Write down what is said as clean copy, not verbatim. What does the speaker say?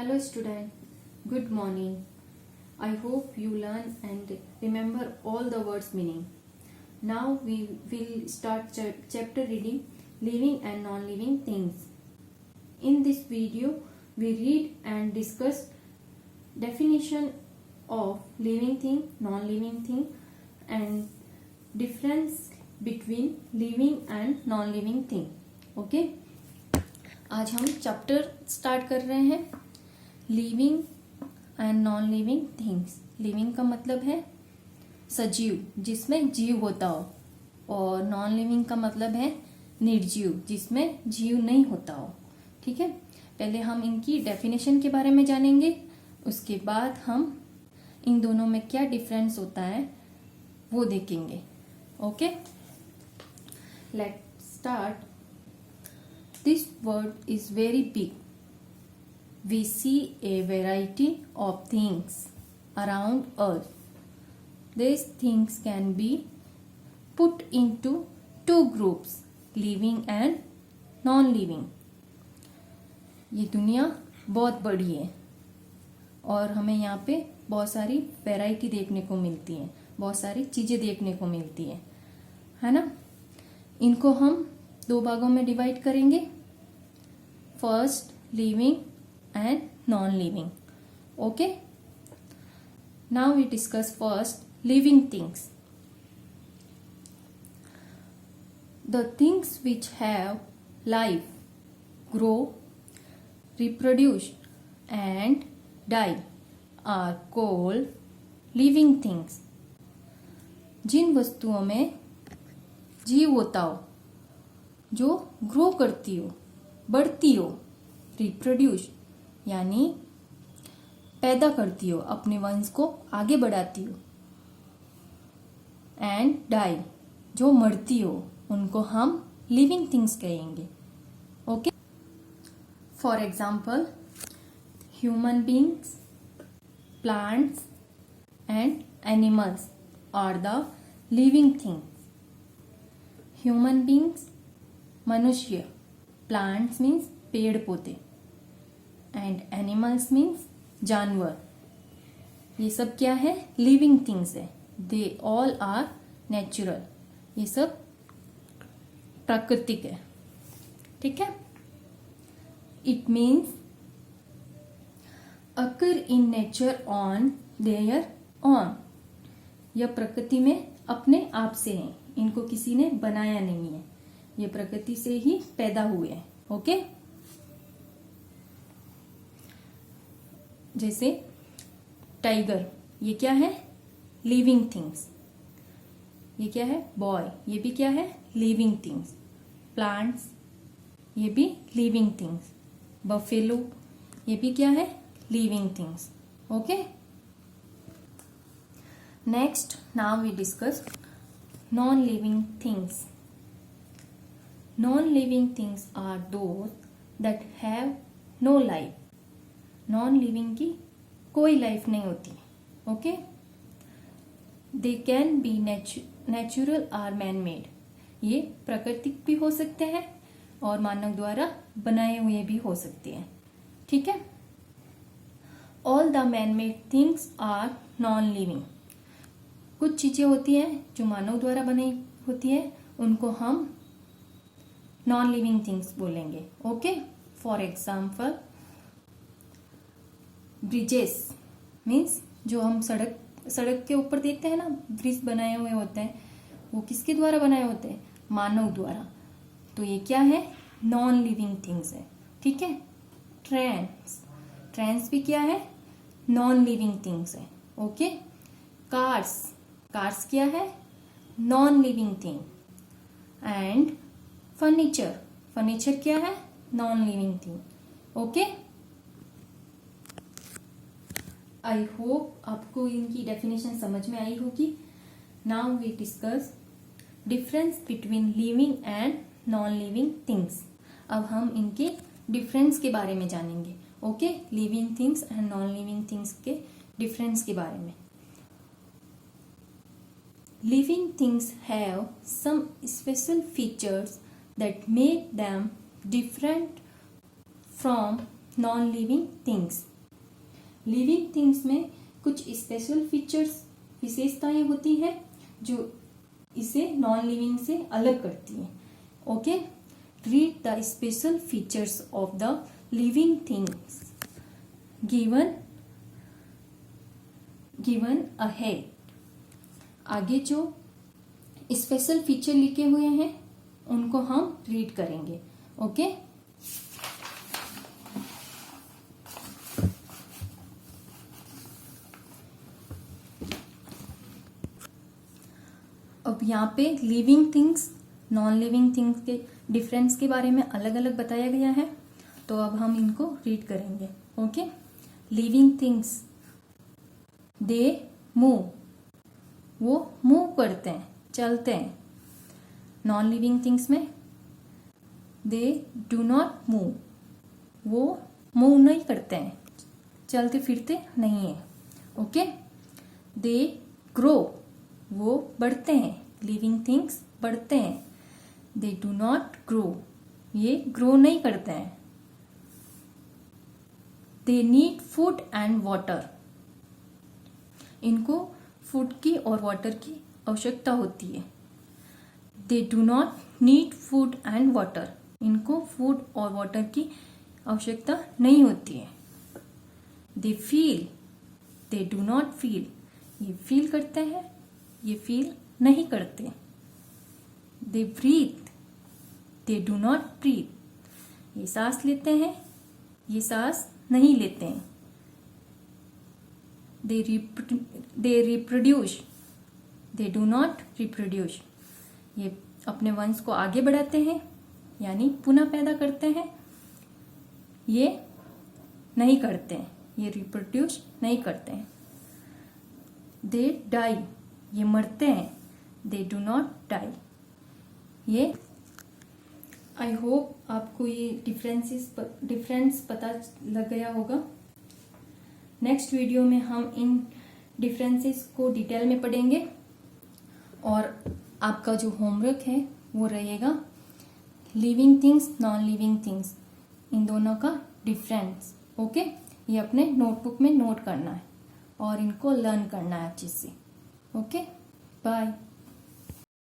Hello student, good morning. I hope you learn and remember all the words meaning. Now we will start chapter reading living and non-living things. In this video we read and discuss definition of living thing, non-living thing and difference between living and non-living thing. Okay? आज हम chapter start कर रहे हैं living and non living things. Living का मतलब है सजीव, जिसमें जीव होता हो, और नॉन लिविंग का मतलब है निर्जीव, जिसमें जीव नहीं होता हो। ठीक है, पहले हम इनकी डेफिनेशन के बारे में जानेंगे, उसके बाद हम इन दोनों में क्या डिफरेंस होता है वो देखेंगे। Okay, let's start. This world is very big. We see a variety of things around us. These things can be put into two groups, living and non-living. ये दुनिया बहुत बड़ी है और हमें यहाँ पे बहुत सारी वैरायटी देखने को मिलती है, बहुत सारी चीजें देखने को मिलती है ना। इनको हम दो भागों में डिवाइड करेंगे, first living and non living. Okay, now we discuss first living things. The things which have life, grow, reproduce and die are called living things. जिन वस्तुओं में जीव होता हो, जो ग्रो करती हो, बढ़ती हो, रिप्रोड्यूस यानी पैदा करती हो, अपने वंश को आगे बढ़ाती हो, एंड डाई जो मरती हो, उनको हम लिविंग थिंग्स कहेंगे। Okay, for example human beings, plants and animals are the living things. Human beings मनुष्य, प्लांट्स मीन्स पेड़ पौधे, एंड एनिमल्स मीन्स जानवर। ये सब क्या है? लिविंग थिंग्स है। दे ऑल आर नेचुरल, ये सब प्राकृतिक है। ठीक है, it means occur in nature on their on. यह प्रकृति में अपने आप से है, इनको किसी ने बनाया नहीं है, ये प्रकृति से ही पैदा हुए हैं। ओके, जैसे टाइगर, ये क्या है? Living things. ये क्या है? बॉय, ये भी क्या है? Living things. प्लांट्स, ये भी लिविंग थिंग्स। बफेलो, ये भी क्या है? Living things. Okay, next now we discuss non living things. Non-living things are those that have no life. Non-living की कोई लाइफ नहीं होती। Okay, they can be natural or man-made. ये प्राकृतिक भी हो सकते हैं और मानव द्वारा बनाए हुए भी हो सकते हैं। ठीक है, all the man-made things are non-living. कुछ चीजें होती हैं जो मानव द्वारा बनाई होती है, उनको हम नॉन लिविंग थिंग्स बोलेंगे। Okay, for example bridges means जो हम सड़क के ऊपर देखते हैं ना, ब्रिज बनाए हुए होते हैं, वो किसके द्वारा बनाए होते हैं? मानव द्वारा। तो ये क्या है? नॉन लिविंग थिंग्स है। ठीक है, ट्रेन्स भी क्या है? नॉन लिविंग थिंग्स है। ओके, कार्स क्या है? Non living thing. And furniture क्या है? Non living thing. Okay, I hope आपको इनकी डेफिनेशन समझ में आई होगी। Now we discuss difference between living and non living things. अब हम इनके डिफरेंस के बारे में जानेंगे। Okay, living things and non living things के डिफरेंस के बारे में। Living things have some special features that make them different from non living things. Living things में कुछ स्पेशल फीचर्स, विशेषताएं होती हैं जो इसे नॉन लिविंग से अलग करती हैं। Okay, read the special features of the living things given ahead. आगे जो स्पेशल फीचर लिखे हुए हैं उनको हम रीड करेंगे। ओके, अब यहाँ पे living things non living things के डिफरेंस के बारे में अलग अलग बताया गया है, तो अब हम इनको रीड करेंगे। Okay, living things they move, वो मूव करते हैं, चलते हैं। नॉन लिविंग थिंग्स में दे डू नॉट मूव, वो मूव नहीं करते हैं, चलते फिरते नहीं है। ओके, दे ग्रो, वो बढ़ते हैं। लिविंग थिंग्स बढ़ते हैं। दे डू नॉट ग्रो, ये ग्रो नहीं करते हैं। They need food and water, इनको फूड की और वाटर की आवश्यकता होती है। They do not need food and water, इनको फूड और वाटर की आवश्यकता नहीं होती है। They feel, they do not feel, ये फील करते हैं, ये फील नहीं करते। They breathe, they do not breathe, ये सांस लेते हैं, ये सांस नहीं लेते हैं। They reproduce, they do not reproduce, ये अपने वंश को आगे बढ़ाते हैं यानी पुनः पैदा करते हैं, ये नहीं करते हैं, ये रिप्रोड्यूस नहीं करते हैं। दे डाई, ये मरते हैं। दे डू नॉट डाई, ये आई होप आपको ये डिफरेंस पता लग गया होगा। नेक्स्ट वीडियो में हम इन डिफरेंसेस को डिटेल में पढ़ेंगे और आपका जो होमवर्क है वो रहेगा living things non living things, इन दोनों का डिफरेंस। ओके, ये अपने नोटबुक में नोट करना है और इनको लर्न करना है अच्छे से। Okay, bye.